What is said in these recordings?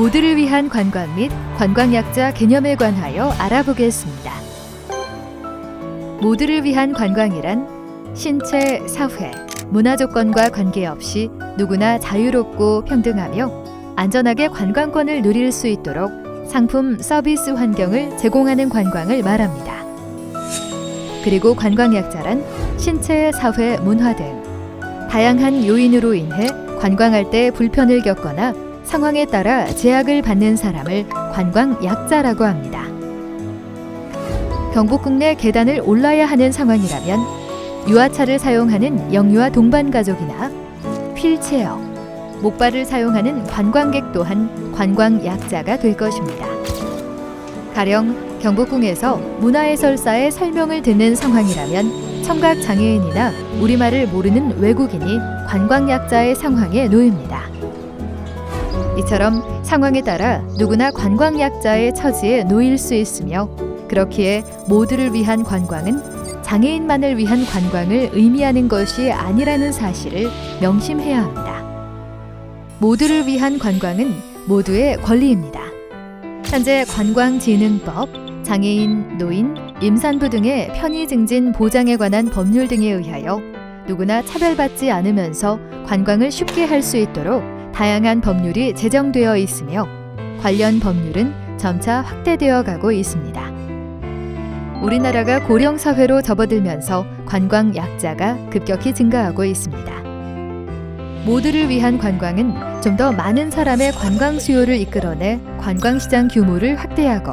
모두를 위한 관광 및 관광약자 개념에 관하여 알아보겠습니다. 모두를 위한 관광이란 신체, 사회, 문화 조건과 관계없이 누구나 자유롭고 평등하며 안전하게 관광권을 누릴 수 있도록 상품, 서비스 환경을 제공하는 관광을 말합니다. 그리고 관광약자란 신체, 사회, 문화 등 다양한 요인으로 인해 관광할 때 불편을 겪거나 상황에 따라 제약을 받는 사람을 관광약자라고 합니다. 경복궁 내 계단을 올라야 하는 상황이라면 유아차를 사용하는 영유아 동반 가족이나 휠체어, 목발을 사용하는 관광객 또한 관광약자가 될 것입니다. 가령 경복궁에서 문화해설사의 설명을 듣는 상황이라면 청각장애인이나 우리말을 모르는 외국인이 관광약자의 상황에 놓입니다. 이처럼 상황에 따라 누구나 관광약자의 처지에 놓일 수 있으며 그렇기에 모두를 위한 관광은 장애인만을 위한 관광을 의미하는 것이 아니라는 사실을 명심해야 합니다. 모두를 위한 관광은 모두의 권리입니다. 현재 관광진흥법, 장애인, 노인, 임산부 등의 편의 증진 보장에 관한 법률 등에 의하여 누구나 차별받지 않으면서 관광을 쉽게 할 수 있도록 다양한 법률이 제정되어 있으며 관련 법률은 점차 확대되어 가고 있습니다. 우리나라가 고령사회로 접어들면서 관광약자가 급격히 증가하고 있습니다. 모두를 위한 관광은 좀 더 많은 사람의 관광 수요를 이끌어내 관광시장 규모를 확대하고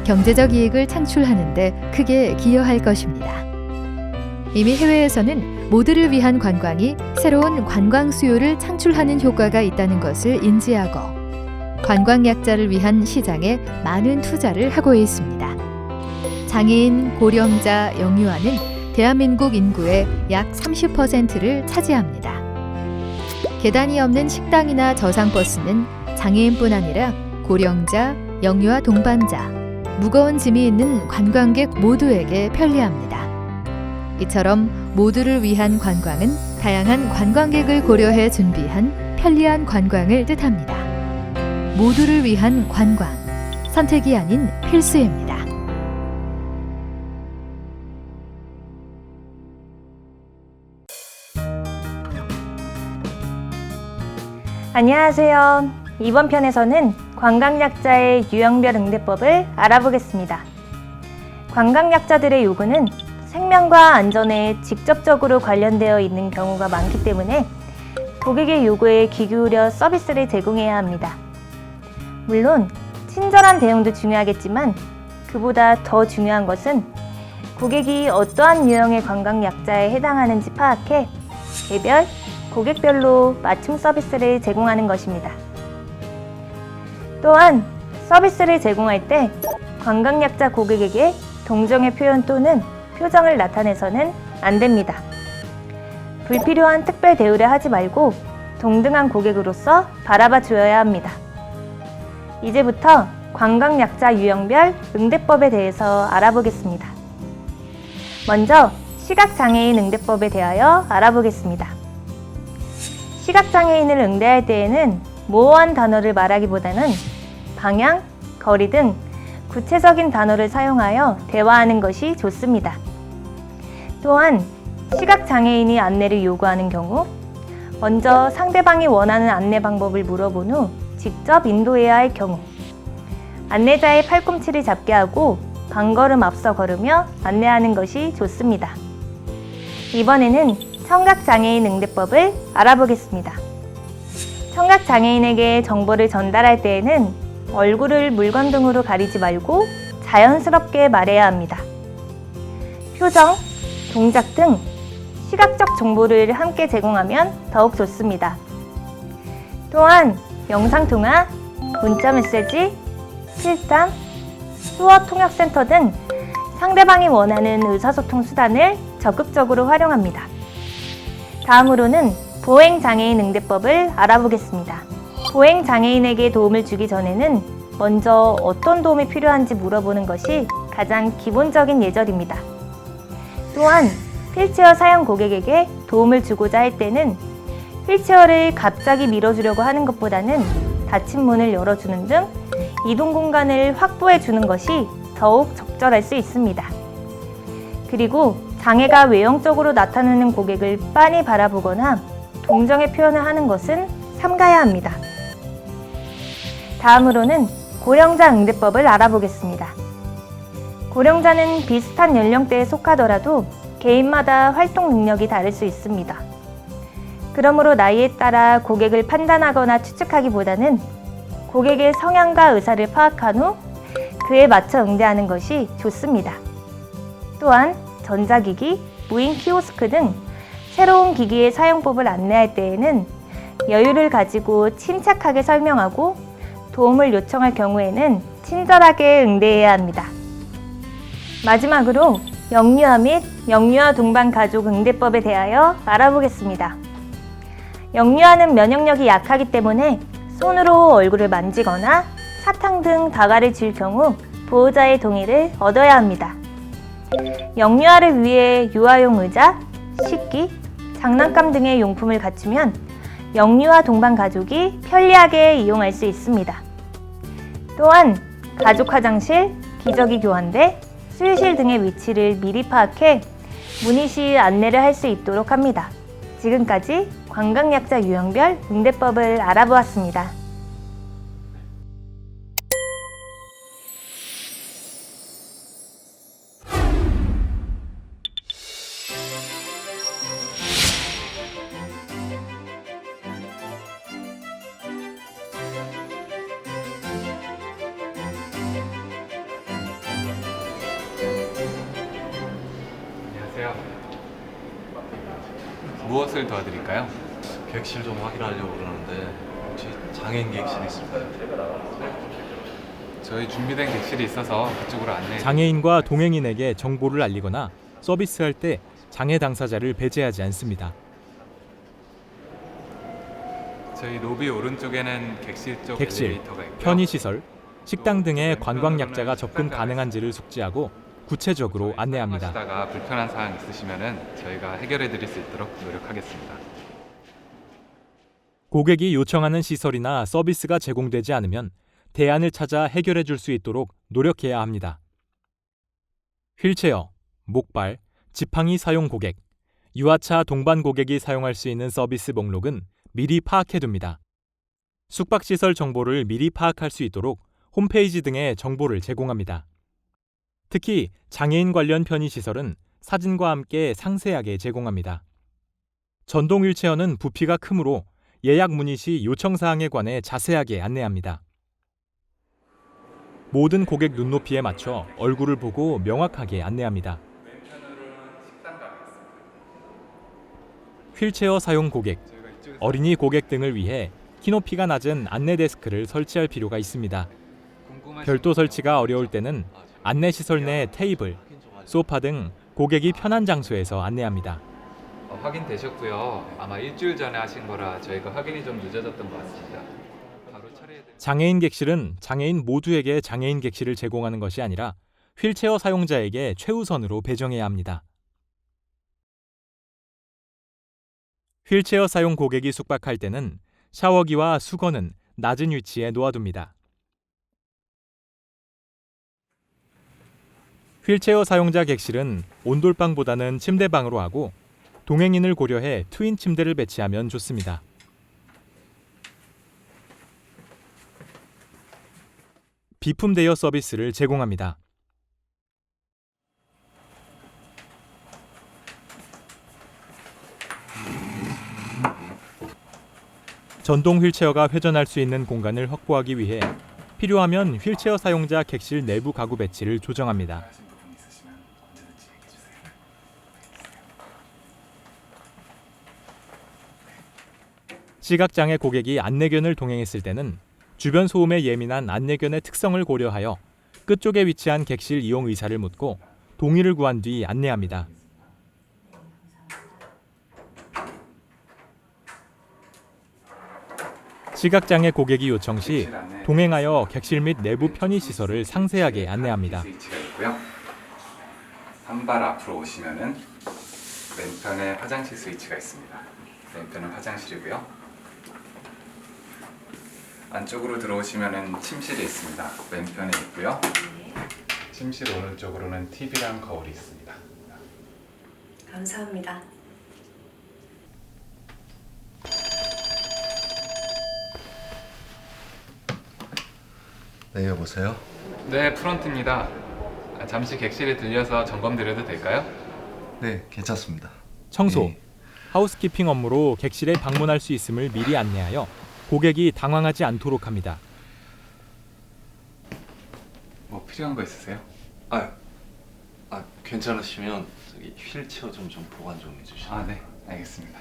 경제적 이익을 창출하는 데 크게 기여할 것입니다. 이미 해외에서는 모두를 위한 관광이 새로운 관광 수요를 창출하는 효과가 있다는 것을 인지하고 관광약자를 위한 시장에 많은 투자를 하고 있습니다. 장애인, 고령자, 영유아는 대한민국 인구의 약 30%를 차지합니다. 계단이 없는 식당이나 저상버스는 장애인뿐 아니라 고령자, 영유아 동반자, 무거운 짐이 있는 관광객 모두에게 편리합니다. 이처럼 모두를 위한 관광은 다양한 관광객을 고려해 준비한 편리한 관광을 뜻합니다. 모두를 위한 관광, 선택이 아닌 필수입니다. 안녕하세요. 이번 편에서는 관광약자의 유형별 응대법을 알아보겠습니다. 관광약자들의 요구는 생명과 안전에 직접적으로 관련되어 있는 경우가 많기 때문에 고객의 요구에 귀 기울여 서비스를 제공해야 합니다. 물론 친절한 대응도 중요하겠지만 그보다 더 중요한 것은 고객이 어떠한 유형의 관광약자에 해당하는지 파악해 개별, 고객별로 맞춤 서비스를 제공하는 것입니다. 또한 서비스를 제공할 때 관광약자 고객에게 동정의 표현 또는 표정을 나타내서는 안 됩니다. 불필요한 특별 대우를 하지 말고 동등한 고객으로서 바라봐 주어야 합니다. 이제부터 관광약자 유형별 응대법에 대해서 알아보겠습니다. 먼저 시각장애인 응대법에 대하여 알아보겠습니다. 시각장애인을 응대할 때에는 모호한 단어를 말하기보다는 방향, 거리 등 구체적인 단어를 사용하여 대화하는 것이 좋습니다. 또한 시각장애인이 안내를 요구하는 경우 먼저 상대방이 원하는 안내 방법을 물어본 후 직접 인도해야 할 경우 안내자의 팔꿈치를 잡게 하고 반걸음 앞서 걸으며 안내하는 것이 좋습니다. 이번에는 청각장애인 응대법을 알아보겠습니다. 청각장애인에게 정보를 전달할 때에는 얼굴을 물건 등으로 가리지 말고 자연스럽게 말해야 합니다. 표정, 동작 등 시각적 정보를 함께 제공하면 더욱 좋습니다. 또한 영상통화, 문자메시지, 필담, 수어통역센터 등 상대방이 원하는 의사소통 수단을 적극적으로 활용합니다. 다음으로는 보행장애인 응대법을 알아보겠습니다. 보행장애인에게 도움을 주기 전에는 먼저 어떤 도움이 필요한지 물어보는 것이 가장 기본적인 예절입니다. 또한 휠체어 사용 고객에게 도움을 주고자 할 때는 휠체어를 갑자기 밀어주려고 하는 것보다는 닫힌 문을 열어주는 등 이동 공간을 확보해 주는 것이 더욱 적절할 수 있습니다. 그리고 장애가 외형적으로 나타나는 고객을 빤히 바라보거나 동정의 표현을 하는 것은 삼가야 합니다. 다음으로는 고령자 응대법을 알아보겠습니다. 고령자는 비슷한 연령대에 속하더라도 개인마다 활동 능력이 다를 수 있습니다. 그러므로 나이에 따라 고객을 판단하거나 추측하기보다는 고객의 성향과 의사를 파악한 후 그에 맞춰 응대하는 것이 좋습니다. 또한 전자기기, 무인 키오스크 등 새로운 기기의 사용법을 안내할 때에는 여유를 가지고 침착하게 설명하고 도움을 요청할 경우에는 친절하게 응대해야 합니다. 마지막으로 영유아 및 영유아 동반 가족 응대법에 대하여 알아보겠습니다. 영유아는 면역력이 약하기 때문에 손으로 얼굴을 만지거나 사탕 등 다가를 줄 경우 보호자의 동의를 얻어야 합니다. 영유아를 위해 유아용 의자, 식기, 장난감 등의 용품을 갖추면 영유아 동반 가족이 편리하게 이용할 수 있습니다. 또한 가족 화장실, 기저귀 교환대, 수유실 등의 위치를 미리 파악해 문의 시 안내를 할 수 있도록 합니다. 지금까지 관광약자 유형별 응대법을 알아보았습니다. 안녕하세요. 무엇을 도와드릴까요? 객실 좀 확인하려고 그러는데 혹시 장애인 객실 있을까요? 저희 준비된 객실이 있어서 그쪽으로 안내해. 장애인과 동행인에게 정보를 알리거나 서비스할 때 장애 당사자를 배제하지 않습니다. 저희 로비 오른쪽에는 객실 쪽 객실, 엘리베이터가 있고요. 편의시설, 식당 등의 관광약자가 접근 가능한지를 숙지하고 구체적으로 안내합니다. 하시다가 불편한 사항 있으시면은 저희가 해결해 드릴 수 있도록 노력하겠습니다. 고객이 요청하는 시설이나 서비스가 제공되지 않으면 대안을 찾아 해결해 줄 수 있도록 노력해야 합니다. 휠체어, 목발, 지팡이 사용 고객, 유아차 동반 고객이 사용할 수 있는 서비스 목록은 미리 파악해 둡니다. 숙박시설 정보를 미리 파악할 수 있도록 홈페이지 등의 정보를 제공합니다. 특히 장애인 관련 편의시설은 사진과 함께 상세하게 제공합니다. 전동 휠체어는 부피가 크므로 예약 문의 시 요청사항에 관해 자세하게 안내합니다. 모든 고객 눈높이에 맞춰 얼굴을 보고 명확하게 안내합니다. 휠체어 사용 고객, 어린이 고객 등을 위해 키높이가 낮은 안내 데스크를 설치할 필요가 있습니다. 별도 설치가 어려울 때는 안내시설 내 테이블, 소파 등 고객이 편한 장소에서 안내합니다. 확인되셨고요. 아마 일주일 전에 하신 거라 저희가 확인이 좀 늦어졌던 것 같습니다. 바로 처리해드릴게요. 장애인 객실은 장애인 모두에게 장애인 객실을 제공하는 것이 아니라 휠체어 사용자에게 최우선으로 배정해야 합니다. 휠체어 사용 고객이 숙박할 때는 샤워기와 수건은 낮은 위치에 놓아둡니다. 휠체어 사용자 객실은 온돌방보다는 침대방으로 하고 동행인을 고려해 트윈 침대를 배치하면 좋습니다. 비품 대여 서비스를 제공합니다. 전동 휠체어가 회전할 수 있는 공간을 확보하기 위해 필요하면 휠체어 사용자 객실 내부 가구 배치를 조정합니다. 시각장애 고객이 안내견을 동행했을 때는 주변 소음에 예민한 안내견의 특성을 고려하여 끝쪽에 위치한 객실 이용 의사를 묻고 동의를 구한 뒤 안내합니다. 시각장애 고객이 요청 시 동행하여 객실 및 내부 편의시설을 상세하게 안내합니다. 스위치가 있고요. 한 발 앞으로 오시면은 왼편에 화장실 스위치가 있습니다. 왼편은 화장실이고요. 안쪽으로 들어오시면은 침실이 있습니다. 왼편에 있고요. 침실 오른쪽으로는 TV랑 거울이 있습니다. 감사합니다. 네, 여보세요? 네, 프런트입니다. 잠시 객실에 들려서 점검 드려도 될까요? 네, 괜찮습니다. 청소, 네. 하우스키핑 업무로 객실에 방문할 수 있음을 미리 안내하여 고객이 당황하지 않도록 합니다. 뭐 필요한 거 있으세요? 괜찮으시면 저기 휠체어 좀 보관 좀 해주시면. 네, 알겠습니다.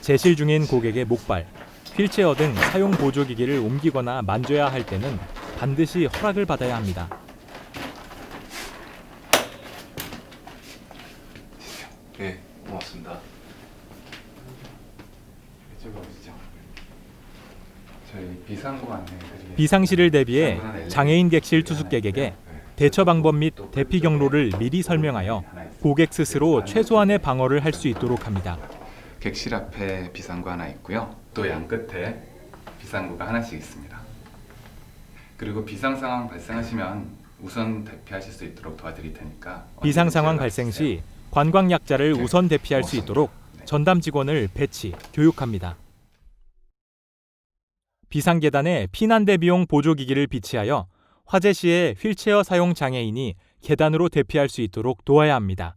제실 중인 고객의 목발, 휠체어 등 사용 보조기기를 옮기거나 만져야 할 때는 반드시 허락을 받아야 합니다. 네, 고맙습니다. 이쪽으로 오시죠. 저희 비상구 안내해드리겠습니다. 비상시를 대비해 장애인 객실 투숙객에게 대처 방법 및 대피 경로를 미리 설명하여 고객 스스로 최소한의 방어를 할 수 있도록 합니다. 객실 앞에 비상구 하나 있고요. 또 양 끝에 비상구가 하나씩 있습니다. 그리고 비상 상황 발생하시면 우선 대피하실 수 있도록 도와드릴 테니까 비상 상황 언제든지 발생 연락 시 관광 약자를 네, 우선 대피할 수 있도록 전담 직원을 배치, 교육합니다. 비상 계단에 피난 대비용 보조기기를 비치하여 화재 시에 휠체어 사용 장애인이 계단으로 대피할 수 있도록 도와야 합니다.